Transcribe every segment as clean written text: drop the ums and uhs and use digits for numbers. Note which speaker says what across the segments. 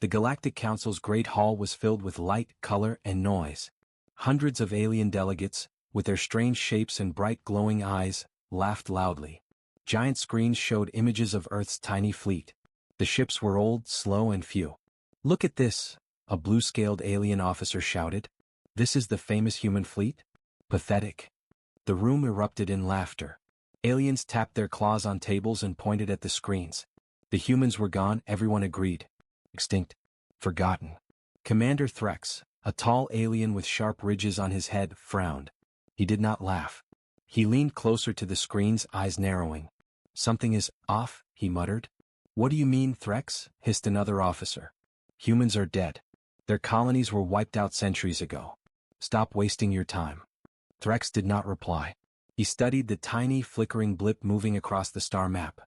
Speaker 1: The Galactic Council's Great Hall was filled with light, color, and noise. Hundreds of alien delegates, with their strange shapes and bright glowing eyes, laughed loudly. Giant screens showed images of Earth's tiny fleet. The ships were old, slow, and few. "Look at this," a blue-scaled alien officer shouted. "This is the famous human fleet? Pathetic." The room erupted in laughter. Aliens tapped their claws on tables and pointed at the screens. The humans were gone, everyone agreed. Extinct. Forgotten. Commander Threx, a tall alien with sharp ridges on his head, frowned. He did not laugh. He leaned closer to the screens, eyes narrowing. "Something is off," he muttered. "What do you mean, Threx?" hissed another officer. "Humans are dead. Their colonies were wiped out centuries ago. Stop wasting your time." Threx did not reply. He studied the tiny, flickering blip moving across the star map.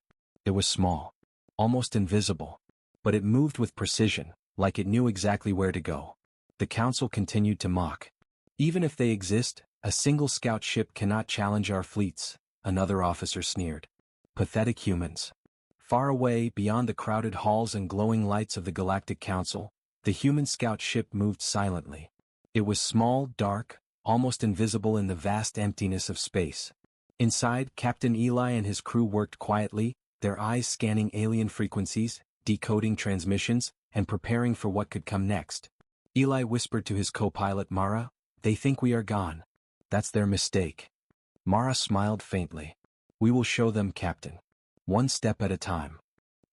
Speaker 1: It was small, almost invisible, but it moved with precision, like it knew exactly where to go. The Council continued to mock. "Even if they exist, a single scout ship cannot challenge our fleets," another officer sneered. Pathetic humans. Far away, beyond the crowded halls and glowing lights of the Galactic Council, the human scout ship moved silently. It was small, dark, almost invisible in the vast emptiness of space. Inside, Captain Eli and his crew worked quietly, their eyes scanning alien frequencies, decoding transmissions, and preparing for what could come next. Eli whispered to his co-pilot Mara, "They think we are gone. That's their mistake." Mara smiled faintly. "We will show them, Captain. One step at a time."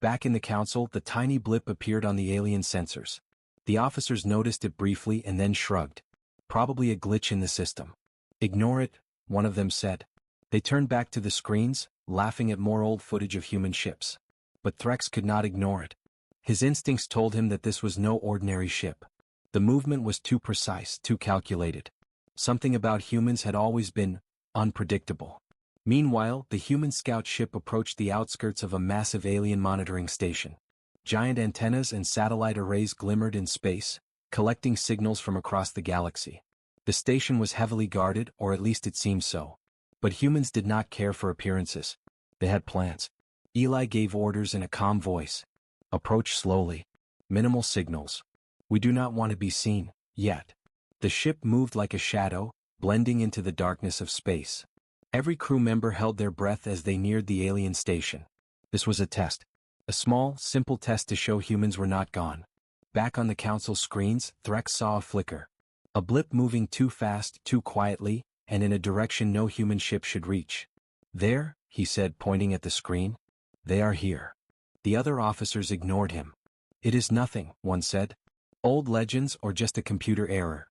Speaker 1: Back in the Council, the tiny blip appeared on the alien sensors. The officers noticed it briefly and then shrugged. "Probably a glitch in the system." "Ignore it," one of them said. They turned back to the screens, laughing at more old footage of human ships. But Threx could not ignore it. His instincts told him that this was no ordinary ship. The movement was too precise, too calculated. Something about humans had always been unpredictable. Meanwhile, the human scout ship approached the outskirts of a massive alien monitoring station. Giant antennas and satellite arrays glimmered in space, collecting signals from across the galaxy. The station was heavily guarded, or at least it seemed so. But humans did not care for appearances. They had plans. Eli gave orders in a calm voice. "Approach slowly. Minimal signals. We do not want to be seen, yet." The ship moved like a shadow, blending into the darkness of space. Every crew member held their breath as they neared the alien station. This was a test. A small, simple test to show humans were not gone. Back on the Council screens, Threx saw a flicker. A blip moving too fast, too quietly, and in a direction no human ship should reach. "There," he said, pointing at the screen. "They are here." The other officers ignored him. "It is nothing," one said. "Old legends or just a computer error."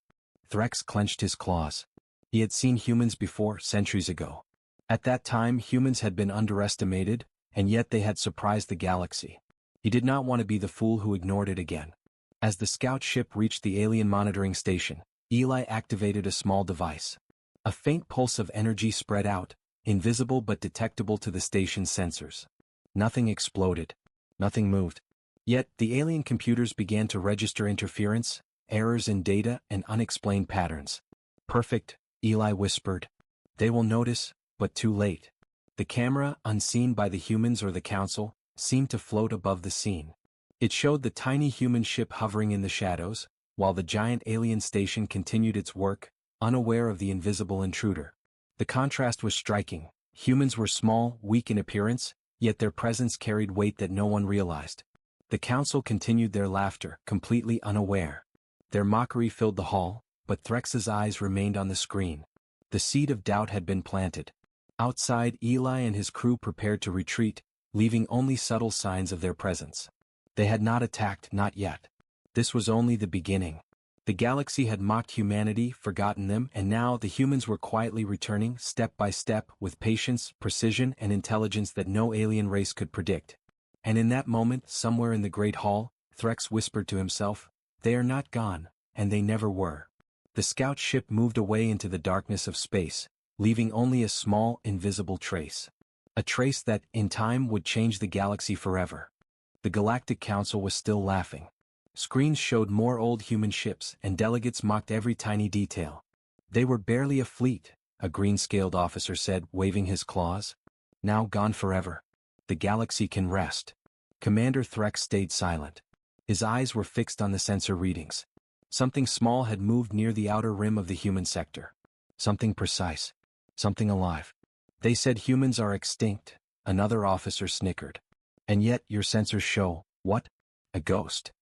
Speaker 1: Threx clenched his claws. He had seen humans before, centuries ago. At that time, humans had been underestimated, and yet they had surprised the galaxy. He did not want to be the fool who ignored it again. As the scout ship reached the alien monitoring station, Eli activated a small device. A faint pulse of energy spread out, invisible but detectable to the station's sensors. Nothing exploded. Nothing moved. Yet, the alien computers began to register interference, errors in data, and unexplained patterns. "Perfect," Eli whispered. "They will notice, but too late." The camera, unseen by the humans or the Council, seemed to float above the scene. It showed the tiny human ship hovering in the shadows, while the giant alien station continued its work, unaware of the invisible intruder. The contrast was striking. Humans were small, weak in appearance, yet their presence carried weight that no one realized. The Council continued their laughter, completely unaware. Their mockery filled the hall, but Threx's eyes remained on the screen. The seed of doubt had been planted. Outside, Eli and his crew prepared to retreat, leaving only subtle signs of their presence. They had not attacked, not yet. This was only the beginning. The galaxy had mocked humanity, forgotten them, and now the humans were quietly returning, step by step, with patience, precision, and intelligence that no alien race could predict. And in that moment, somewhere in the Great Hall, Threx whispered to himself, "They are not gone, and they never were." The scout ship moved away into the darkness of space, leaving only a small, invisible trace. A trace that, in time, would change the galaxy forever. The Galactic Council was still laughing. Screens showed more old human ships, and delegates mocked every tiny detail. "They were barely a fleet," a green-scaled officer said, waving his claws. "Now gone forever. The galaxy can rest." Commander Threx stayed silent. His eyes were fixed on the sensor readings. Something small had moved near the outer rim of the human sector. Something precise. Something alive. They said humans are extinct, another officer snickered. And yet your sensors show, what? A ghost.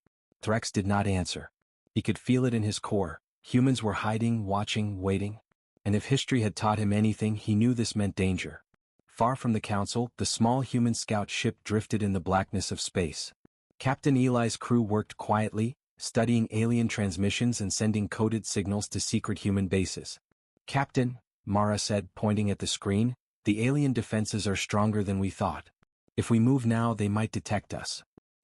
Speaker 1: Threx did not answer. He could feel it in his core. Humans were hiding, watching, waiting. And if history had taught him anything, he knew this meant danger. Far from the council, the small human scout ship drifted in the blackness of space. Captain Eli's crew worked quietly, studying alien transmissions and sending coded signals to secret human bases. Captain, Mara said, pointing at the screen, the alien defenses are stronger than we thought. If we move now, they might detect us.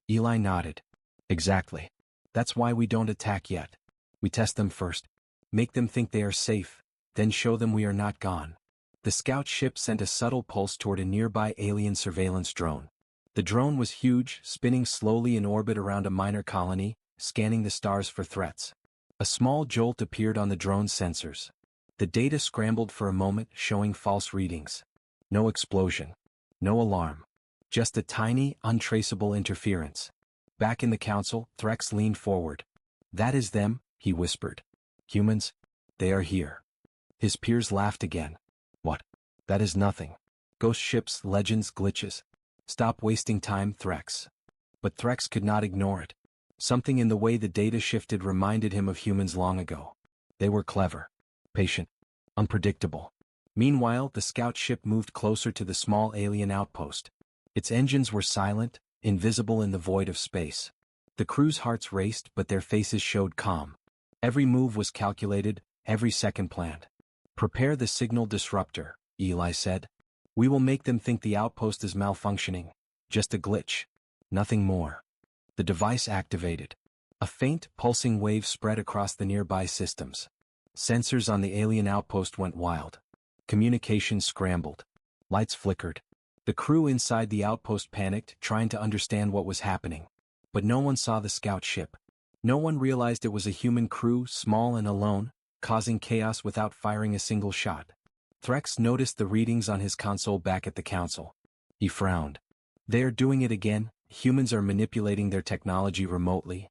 Speaker 1: Eli nodded. Exactly. That's why we don't attack yet. We test them first. Make them think they are safe, then show them we are not gone. The scout ship sent a subtle pulse toward a nearby alien surveillance drone. The drone was huge, spinning slowly in orbit around a minor colony, scanning the stars for threats. A small jolt appeared on the drone's sensors. The data scrambled for a moment, showing false readings. No explosion. No alarm. Just a tiny, untraceable interference. Back in the council, Threx leaned forward. That is them, he whispered. Humans? They are here. His peers laughed again. What? That is nothing. Ghost ships, legends, glitches. Stop wasting time, Threx. But Threx could not ignore it. Something in the way the data shifted reminded him of humans long ago. They were clever, patient, unpredictable. Meanwhile, the scout ship moved closer to the small alien outpost. Its engines were silent, invisible in the void of space. The crew's hearts raced, but their faces showed calm. Every move was calculated, every second planned. Prepare the signal disruptor, Eli said. We will make them think the outpost is malfunctioning. Just a glitch. Nothing more. The device activated. A faint, pulsing wave spread across the nearby systems. Sensors on the alien outpost went wild. Communications scrambled. Lights flickered. The crew inside the outpost panicked, trying to understand what was happening. But no one saw the scout ship. No one realized it was a human crew, small and alone, causing chaos without firing a single shot. Threx noticed the readings on his console back at the council. He frowned. They are doing it again. Humans are manipulating their technology remotely.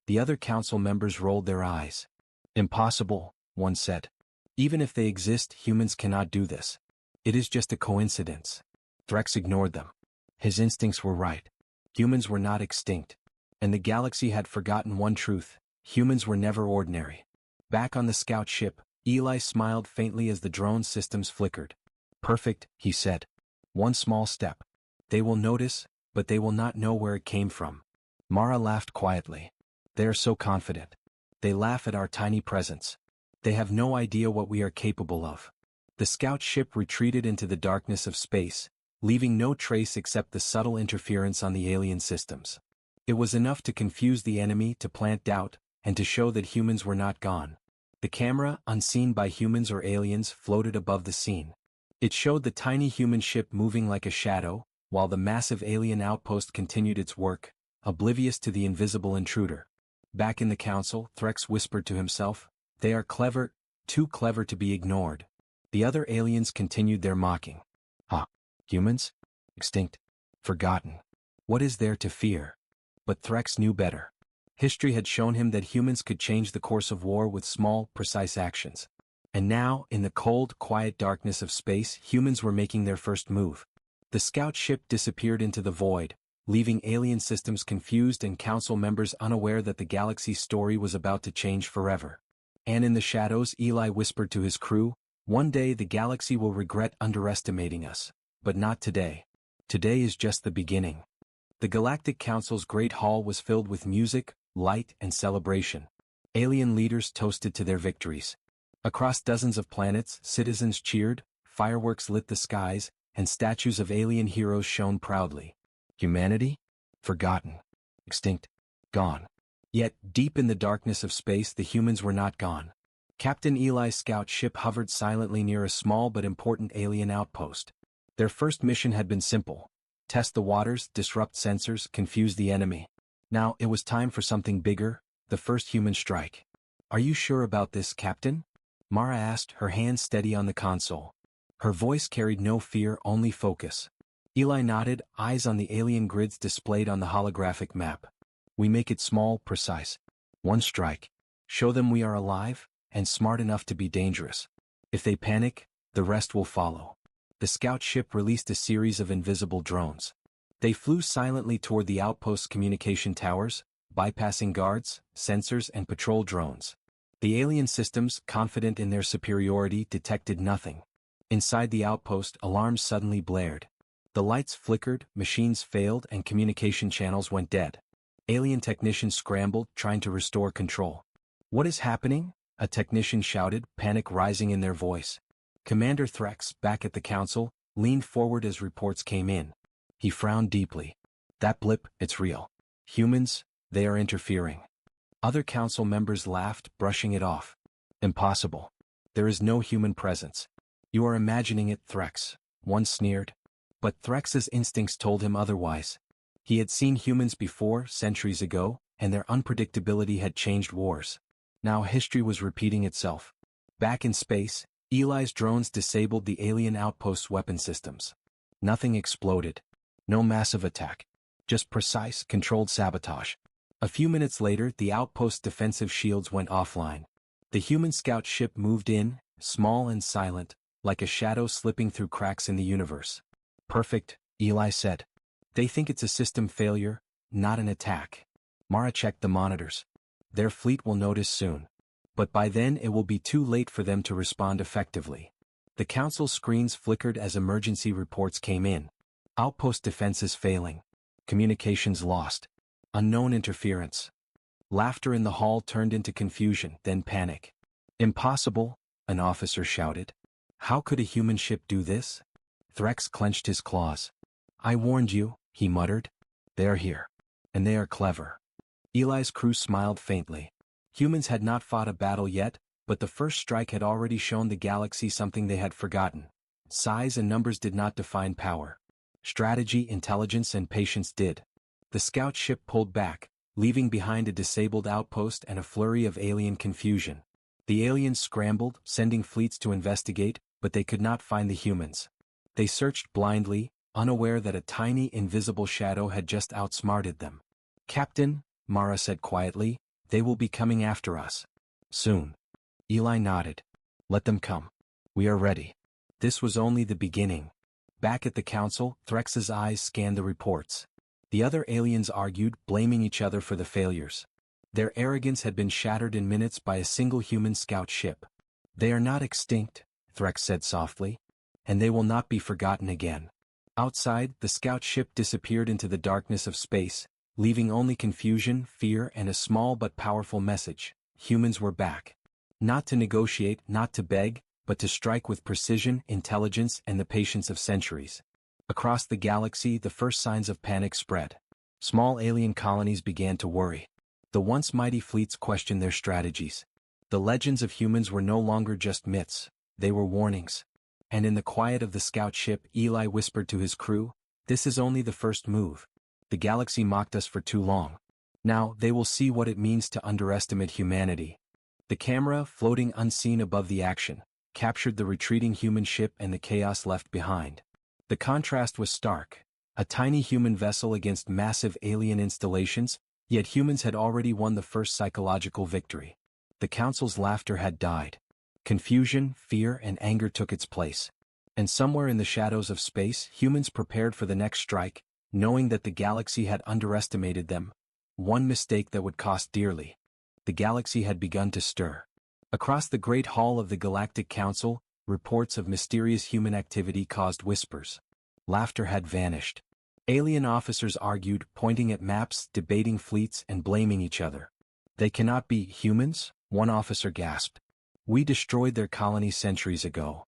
Speaker 1: The other council members rolled their eyes. Impossible, one said. Even if they exist, humans cannot do this. It is just a coincidence. Threx ignored them. His instincts were right. Humans were not extinct. And the galaxy had forgotten one truth. Humans were never ordinary. Back on the scout ship, Eli smiled faintly as the drone systems flickered. Perfect, he said. One small step. They will notice, but they will not know where it came from. Mara laughed quietly. They are so confident. They laugh at our tiny presence. They have no idea what we are capable of. The scout ship retreated into the darkness of space, leaving no trace except the subtle interference on the alien systems. It was enough to confuse the enemy, to plant doubt, and to show that humans were not gone. The camera, unseen by humans or aliens, floated above the scene. It showed the tiny human ship moving like a shadow, while the massive alien outpost continued its work, oblivious to the invisible intruder. Back in the council, Threx whispered to himself, they are clever, too clever to be ignored. The other aliens continued their mocking. Humans? Extinct? Forgotten? What is there to fear? But Threx knew better. History had shown him that humans could change the course of war with small, precise actions. And now, in the cold, quiet darkness of space, humans were making their first move. The scout ship disappeared into the void, leaving alien systems confused and council members unaware that the galaxy's story was about to change forever. And in the shadows, Eli whispered to his crew, one day the galaxy will regret underestimating us. But not today. Today is just the beginning. The Galactic Council's great hall was filled with music, light, and celebration. Alien leaders toasted to their victories. Across dozens of planets, citizens cheered, fireworks lit the skies, and statues of alien heroes shone proudly. Humanity? Forgotten. Extinct. Gone. Yet, deep in the darkness of space, the humans were not gone. Captain Eli's scout ship hovered silently near a small but important alien outpost. Their first mission had been simple. Test the waters, disrupt sensors, confuse the enemy. Now it was time for something bigger, the first human strike. Are you sure about this, Captain? Mara asked, her hand steady on the console. Her voice carried no fear, only focus. Eli nodded, eyes on the alien grids displayed on the holographic map. We make it small, precise. One strike. Show them we are alive, and smart enough to be dangerous. If they panic, the rest will follow. The scout ship released a series of invisible drones. They flew silently toward the outpost's communication towers, bypassing guards, sensors, and patrol drones. The alien systems, confident in their superiority, detected nothing. Inside the outpost, alarms suddenly blared. The lights flickered, machines failed, and communication channels went dead. Alien technicians scrambled, trying to restore control. "What is happening?" a technician shouted, panic rising in their voice. Commander Threx, back at the council, leaned forward as reports came in. He frowned deeply. "That blip, it's real. Humans, they are interfering." Other council members laughed, brushing it off. "Impossible. There is no human presence." "You are imagining it, Threx," one sneered. But Threx's instincts told him otherwise. He had seen humans before, centuries ago, and their unpredictability had changed wars. Now history was repeating itself. Back in space, Eli's drones disabled the alien outpost's weapon systems. Nothing exploded. No massive attack. Just precise, controlled sabotage. A few minutes later, the outpost's defensive shields went offline. The human scout ship moved in, small and silent, like a shadow slipping through cracks in the universe. "Perfect," Eli said. "They think it's a system failure, not an attack." Mara checked the monitors. "Their fleet will notice soon. But by then it will be too late for them to respond effectively." The council screens flickered as emergency reports came in. Outpost defenses failing. Communications lost. Unknown interference. Laughter in the hall turned into confusion, then panic. "Impossible," an officer shouted. "How could a human ship do this?" Threx clenched his claws. "I warned you," he muttered. "They're here. And they are clever." Eli's crew smiled faintly. Humans had not fought a battle yet, but the first strike had already shown the galaxy something they had forgotten. Size and numbers did not define power. Strategy, intelligence, and patience did. The scout ship pulled back, leaving behind a disabled outpost and a flurry of alien confusion. The aliens scrambled, sending fleets to investigate, but they could not find the humans. They searched blindly, unaware that a tiny, invisible shadow had just outsmarted them. "Captain," Mara said quietly, "they will be coming after us. Soon." Eli nodded. "Let them come. We are ready." This was only the beginning. Back at the council, Threx's eyes scanned the reports. The other aliens argued, blaming each other for the failures. Their arrogance had been shattered in minutes by a single human scout ship. "They are not extinct," Threx said softly. "And they will not be forgotten again." Outside, the scout ship disappeared into the darkness of space, leaving only confusion, fear, and a small but powerful message. Humans were back. Not to negotiate, not to beg, but to strike with precision, intelligence, and the patience of centuries. Across the galaxy, the first signs of panic spread. Small alien colonies began to worry. The once mighty fleets questioned their strategies. The legends of humans were no longer just myths, they were warnings. And in the quiet of the scout ship, Eli whispered to his crew, "This is only the first move. The galaxy mocked us for too long. Now they will see what it means to underestimate humanity." The camera, floating unseen above the action, captured the retreating human ship and the chaos left behind. The contrast was stark. A tiny human vessel against massive alien installations, yet humans had already won the first psychological victory. The council's laughter had died. Confusion, fear, and anger took its place. And somewhere in the shadows of space, humans prepared for the next strike, knowing that the galaxy had underestimated them. One mistake that would cost dearly. The galaxy had begun to stir. Across the great hall of the Galactic Council, reports of mysterious human activity caused whispers. Laughter had vanished. Alien officers argued, pointing at maps, debating fleets, and blaming each other. "They cannot be humans," one officer gasped. "We destroyed their colony centuries ago."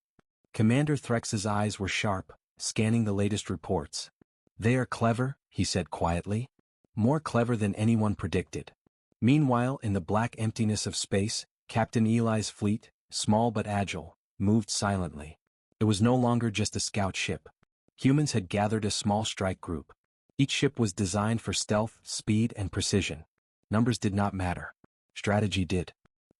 Speaker 1: Commander Threx's eyes were sharp, scanning the latest reports. "They are clever," he said quietly. "More clever than anyone predicted." Meanwhile, in the black emptiness of space, Captain Eli's fleet, small but agile, moved silently. It was no longer just a scout ship. Humans had gathered a small strike group. Each ship was designed for stealth, speed, and precision. Numbers did not matter. Strategy did.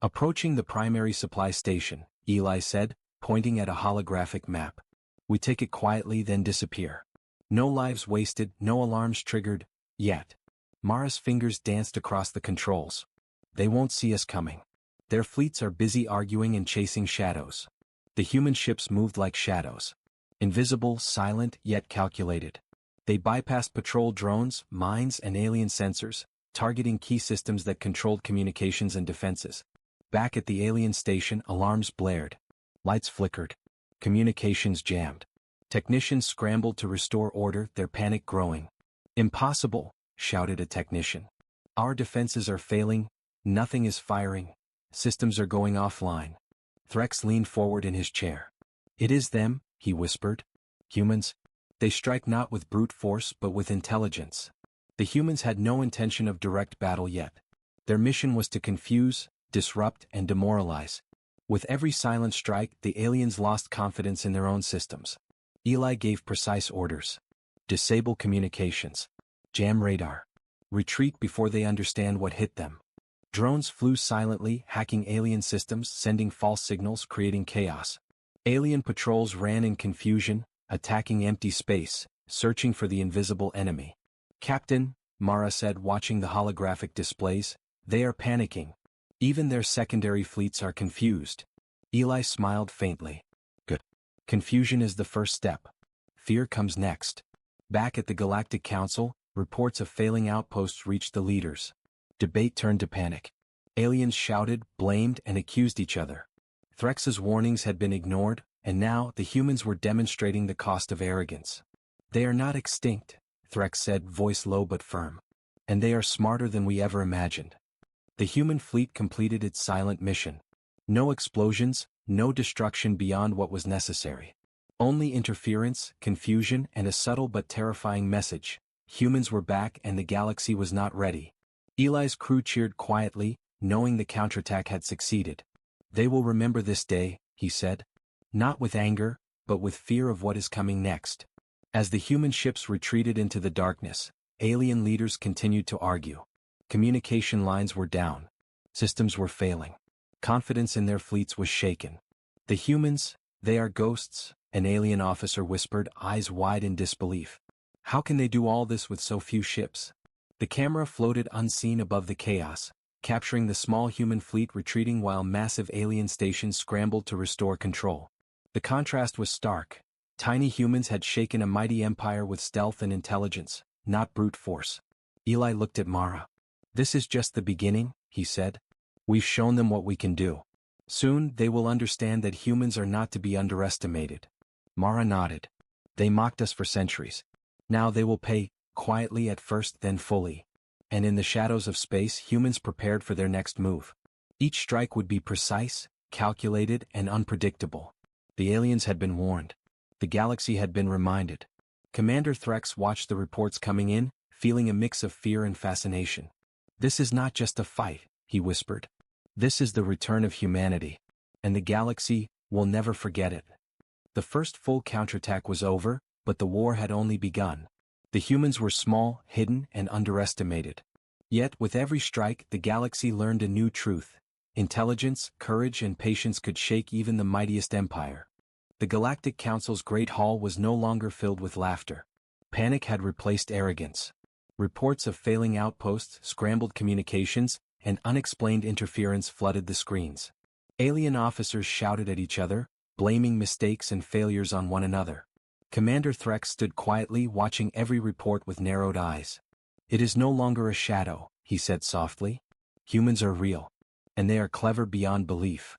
Speaker 1: "Approaching the primary supply station," Eli said, pointing at a holographic map. "We take it quietly, then disappear. No lives wasted, no alarms triggered, yet." Mara's fingers danced across the controls. They won't see us coming. Their fleets are busy arguing and chasing shadows. The human ships moved like shadows. Invisible, silent, yet calculated. They bypassed patrol drones, mines, and alien sensors, targeting key systems that controlled communications and defenses. Back at the alien station, alarms blared. Lights flickered. Communications jammed. Technicians scrambled to restore order, their panic growing. "Impossible," shouted a technician. "Our defenses are failing, nothing is firing. Systems are going offline." Threx leaned forward in his chair. "It is them," he whispered. "Humans? They strike not with brute force but with intelligence." The humans had no intention of direct battle yet. Their mission was to confuse, disrupt, and demoralize. With every silent strike, the aliens lost confidence in their own systems. Eli gave precise orders. Disable communications. Jam radar. Retreat before they understand what hit them. Drones flew silently, hacking alien systems, sending false signals, creating chaos. Alien patrols ran in confusion, attacking empty space, searching for the invisible enemy. "Captain," Mara said, watching the holographic displays, "they are panicking. Even their secondary fleets are confused." Eli smiled faintly. "Good. Confusion is the first step. Fear comes next." Back at the Galactic Council, reports of failing outposts reached the leaders. Debate turned to panic. Aliens shouted, blamed, and accused each other. Threx's warnings had been ignored, and now the humans were demonstrating the cost of arrogance. "They are not extinct," Threx said, voice low but firm. "And they are smarter than we ever imagined." The human fleet completed its silent mission. No explosions, no destruction beyond what was necessary. Only interference, confusion, and a subtle but terrifying message. Humans were back and the galaxy was not ready. Eli's crew cheered quietly, knowing the counterattack had succeeded. "They will remember this day," he said. "Not with anger, but with fear of what is coming next." As the human ships retreated into the darkness, alien leaders continued to argue. Communication lines were down. Systems were failing. Confidence in their fleets was shaken. "The humans, they are ghosts," an alien officer whispered, eyes wide in disbelief. "How can they do all this with so few ships?" The camera floated unseen above the chaos, capturing the small human fleet retreating while massive alien stations scrambled to restore control. The contrast was stark. Tiny humans had shaken a mighty empire with stealth and intelligence, not brute force. Eli looked at Mara. "This is just the beginning," he said. "We've shown them what we can do. Soon they will understand that humans are not to be underestimated." Mara nodded. "They mocked us for centuries. Now they will pay, quietly at first, then fully." And in the shadows of space, humans prepared for their next move. Each strike would be precise, calculated, and unpredictable. The aliens had been warned. The galaxy had been reminded. Commander Threx watched the reports coming in, feeling a mix of fear and fascination. "This is not just a fight," he whispered. "This is the return of humanity. And the galaxy will never forget it." The first full counterattack was over, but the war had only begun. The humans were small, hidden, and underestimated. Yet with every strike the galaxy learned a new truth. Intelligence, courage, and patience could shake even the mightiest empire. The Galactic Council's great hall was no longer filled with laughter. Panic had replaced arrogance. Reports of failing outposts, scrambled communications, and unexplained interference flooded the screens. Alien officers shouted at each other, blaming mistakes and failures on one another. Commander Threx stood quietly, watching every report with narrowed eyes. "It is no longer a shadow," he said softly. "Humans are real. And they are clever beyond belief."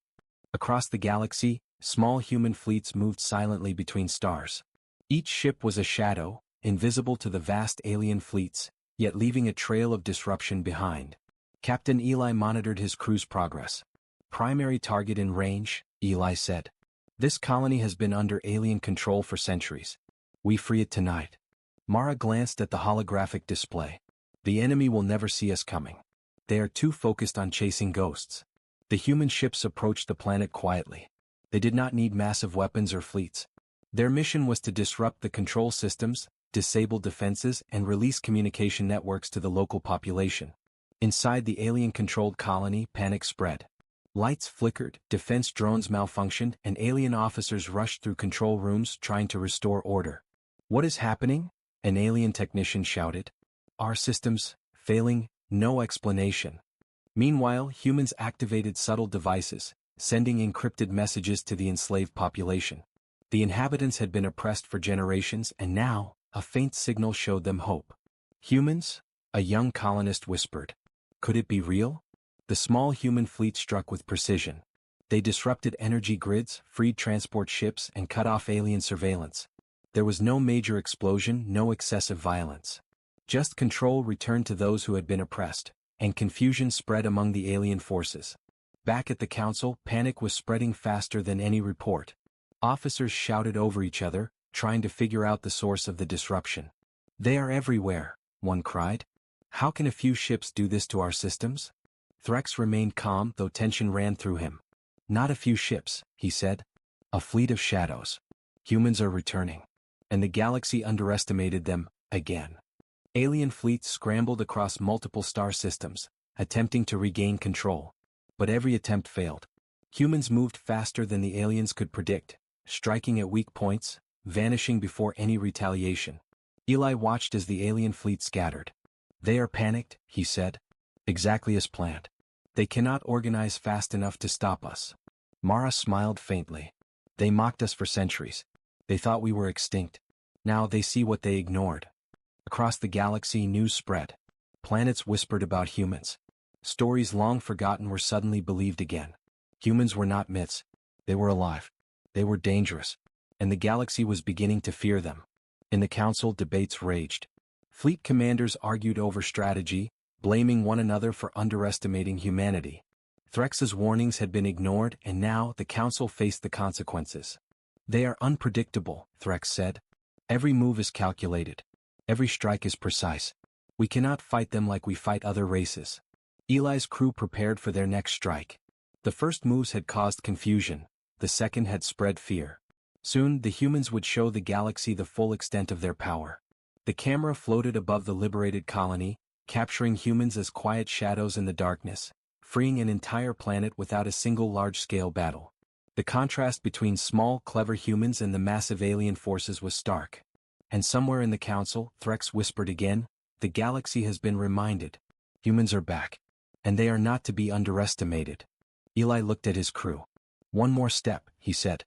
Speaker 1: Across the galaxy, small human fleets moved silently between stars. Each ship was a shadow, invisible to the vast alien fleets, yet leaving a trail of disruption behind. Captain Eli monitored his crew's progress. "Primary target in range," Eli said. "This colony has been under alien control for centuries. We free it tonight." Mara glanced at the holographic display. "The enemy will never see us coming. They are too focused on chasing ghosts." The human ships approached the planet quietly. They did not need massive weapons or fleets. Their mission was to disrupt the control systems, disable defenses, and release communication networks to the local population. Inside the alien-controlled colony, panic spread. Lights flickered, defense drones malfunctioned, and alien officers rushed through control rooms trying to restore order. "What is happening?" an alien technician shouted. "Our systems failing, no explanation. Meanwhile, humans activated subtle devices, sending encrypted messages to the enslaved population. The inhabitants had been oppressed for generations and now, a faint signal showed them hope. Humans? A young colonist whispered. Could it be real? The small human fleet struck with precision. They disrupted energy grids, freed transport ships, and cut off alien surveillance. There was no major explosion, no excessive violence. Just control returned to those who had been oppressed, and confusion spread among the alien forces. Back at the council, panic was spreading faster than any report. Officers shouted over each other, trying to figure out the source of the disruption. They are everywhere, one cried. How can a few ships do this to our systems? Threx remained calm though tension ran through him. Not a few ships, he said. A fleet of shadows. Humans are returning. And the galaxy underestimated them, again. Alien fleets scrambled across multiple star systems, attempting to regain control. But every attempt failed. Humans moved faster than the aliens could predict, striking at weak points, vanishing before any retaliation. Eli watched as the alien fleet scattered. They are panicked, he said. Exactly as planned. They cannot organize fast enough to stop us. Mara smiled faintly. They mocked us for centuries. They thought we were extinct. Now they see what they ignored. Across the galaxy, news spread. Planets whispered about humans. Stories long forgotten were suddenly believed again. Humans were not myths. They were alive. They were dangerous. And the galaxy was beginning to fear them. In the council, debates raged. Fleet commanders argued over strategy, blaming one another for underestimating humanity. Threx's warnings had been ignored and now the council faced the consequences. They are unpredictable, Threx said. Every move is calculated. Every strike is precise. We cannot fight them like we fight other races. Eli's crew prepared for their next strike. The first moves had caused confusion, the second had spread fear. Soon the humans would show the galaxy the full extent of their power. The camera floated above the liberated colony, capturing humans as quiet shadows in the darkness, freeing an entire planet without a single large-scale battle. The contrast between small, clever humans and the massive alien forces was stark. And somewhere in the council, Threx whispered again, the galaxy has been reminded. Humans are back. And they are not to be underestimated. Eli looked at his crew. One more step, he said.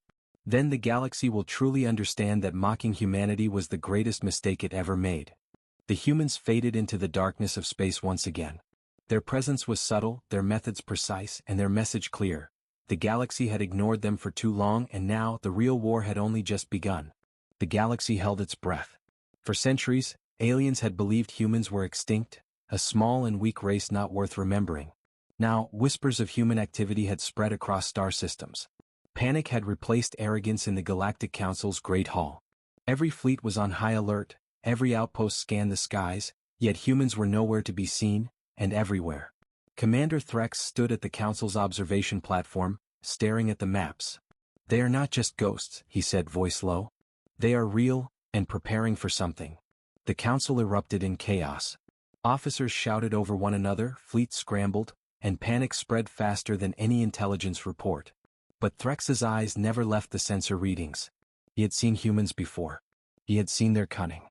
Speaker 1: Then the galaxy will truly understand that mocking humanity was the greatest mistake it ever made. The humans faded into the darkness of space once again. Their presence was subtle, their methods precise, and their message clear. The galaxy had ignored them for too long and now the real war had only just begun. The galaxy held its breath. For centuries, aliens had believed humans were extinct, a small and weak race not worth remembering. Now, whispers of human activity had spread across star systems. Panic had replaced arrogance in the Galactic Council's Great Hall. Every fleet was on high alert, every outpost scanned the skies, yet humans were nowhere to be seen, and everywhere. Commander Threx stood at the Council's observation platform, staring at the maps. They are not just ghosts, he said, voice low. They are real, and preparing for something. The Council erupted in chaos. Officers shouted over one another, fleets scrambled, and panic spread faster than any intelligence report. But Threx's eyes never left the sensor readings. He had seen humans before. He had seen their cunning.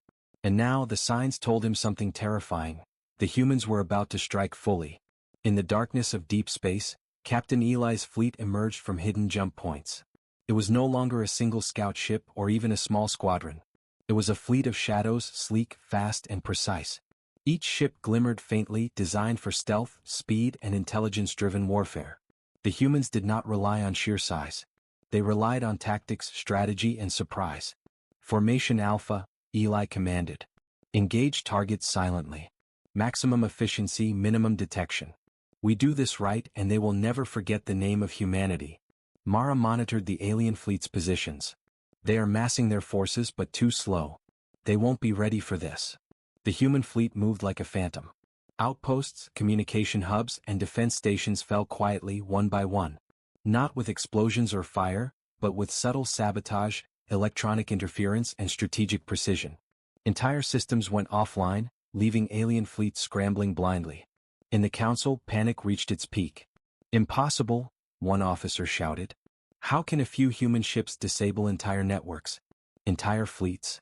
Speaker 1: And now the signs told him something terrifying. The humans were about to strike fully. In the darkness of deep space, Captain Eli's fleet emerged from hidden jump points. It was no longer a single scout ship or even a small squadron. It was a fleet of shadows, sleek, fast, and precise. Each ship glimmered faintly, designed for stealth, speed, and intelligence-driven warfare. The humans did not rely on sheer size. They relied on tactics, strategy, and surprise. Formation Alpha, Eli commanded. Engage targets silently. Maximum efficiency, minimum detection. We do this right and they will never forget the name of humanity. Mara monitored the alien fleet's positions. They are massing their forces but too slow. They won't be ready for this. The human fleet moved like a phantom. Outposts, communication hubs, and defense stations fell quietly one by one. Not with explosions or fire, but with subtle sabotage, electronic interference, and strategic precision. Entire systems went offline, leaving alien fleets scrambling blindly. In the council, panic reached its peak. Impossible, one officer shouted. How can a few human ships disable entire networks? Entire fleets?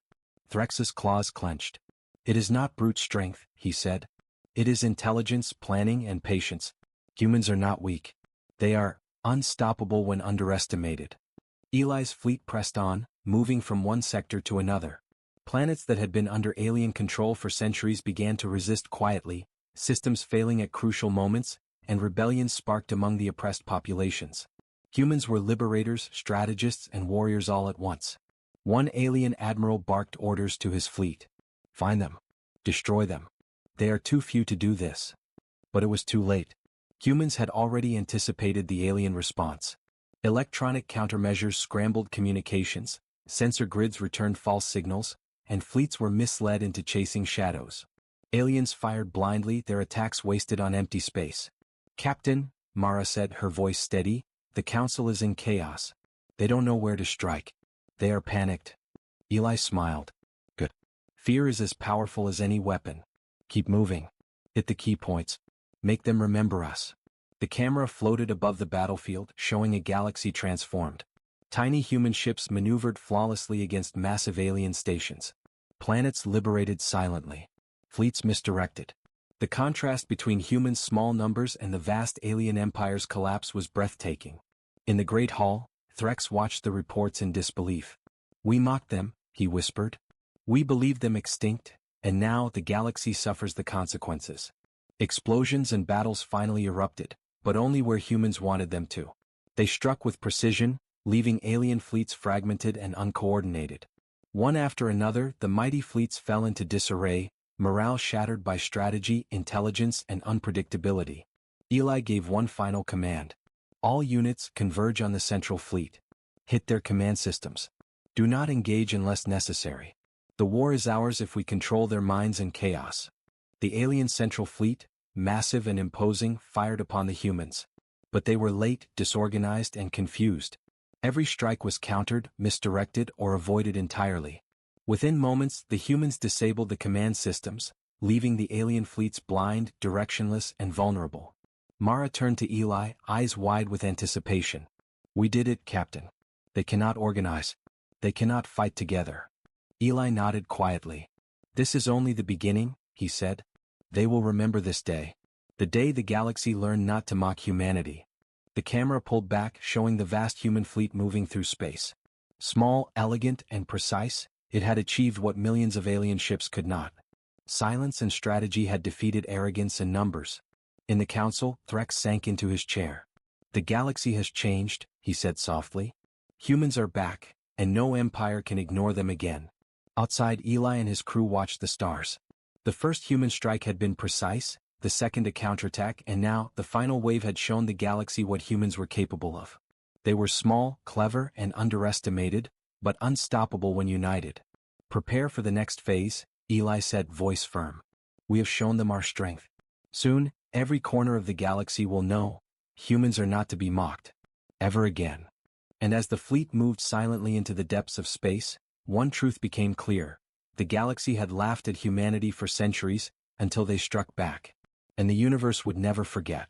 Speaker 1: Threx's claws clenched. It is not brute strength, he said. It is intelligence, planning, and patience. Humans are not weak. They are unstoppable when underestimated. Eli's fleet pressed on, moving from one sector to another. Planets that had been under alien control for centuries began to resist quietly, systems failing at crucial moments, and rebellions sparked among the oppressed populations. Humans were liberators, strategists, and warriors all at once. One alien admiral barked orders to his fleet. Find them. Destroy them. They are too few to do this. But it was too late. Humans had already anticipated the alien response. Electronic countermeasures scrambled communications, sensor grids returned false signals, and fleets were misled into chasing shadows. Aliens fired blindly, their attacks wasted on empty space. Captain, Mara said, her voice steady, the Council is in chaos. They don't know where to strike. They are panicked. Eli smiled. Good. Fear is as powerful as any weapon. Keep moving. Hit the key points. Make them remember us. The camera floated above the battlefield, showing a galaxy transformed. Tiny human ships maneuvered flawlessly against massive alien stations. Planets liberated silently. Fleets misdirected. The contrast between humans' small numbers and the vast alien empire's collapse was breathtaking. In the Great Hall, Threx watched the reports in disbelief. We mocked them, he whispered. We believed them extinct, and now the galaxy suffers the consequences. Explosions and battles finally erupted, but only where humans wanted them to. They struck with precision, leaving alien fleets fragmented and uncoordinated. One after another, the mighty fleets fell into disarray, morale shattered by strategy, intelligence, and unpredictability. Eli gave one final command. All units converge on the central fleet. Hit their command systems. Do not engage unless necessary. The war is ours if we control their minds and chaos. The alien central fleet, massive and imposing, fired upon the humans. But they were late, disorganized, and confused. Every strike was countered, misdirected, or avoided entirely. Within moments, the humans disabled the command systems, leaving the alien fleets blind, directionless, and vulnerable. Mara turned to Eli, eyes wide with anticipation. We did it, Captain. They cannot organize. They cannot fight together. Eli nodded quietly. This is only the beginning, he said. They will remember this day. The day the galaxy learned not to mock humanity. The camera pulled back, showing the vast human fleet moving through space. Small, elegant, and precise, it had achieved what millions of alien ships could not. Silence and strategy had defeated arrogance and numbers. In the council, Threx sank into his chair. The galaxy has changed, he said softly. Humans are back, and no empire can ignore them again. Outside, Eli and his crew watched the stars. The first human strike had been precise, the second a counterattack, and now, the final wave had shown the galaxy what humans were capable of. They were small, clever, and underestimated, but unstoppable when united. Prepare for the next phase, Eli said, voice firm. We have shown them our strength. Soon, every corner of the galaxy will know, humans are not to be mocked. Ever again. And as the fleet moved silently into the depths of space, one truth became clear. The galaxy had laughed at humanity for centuries, until they struck back. And the universe would never forget.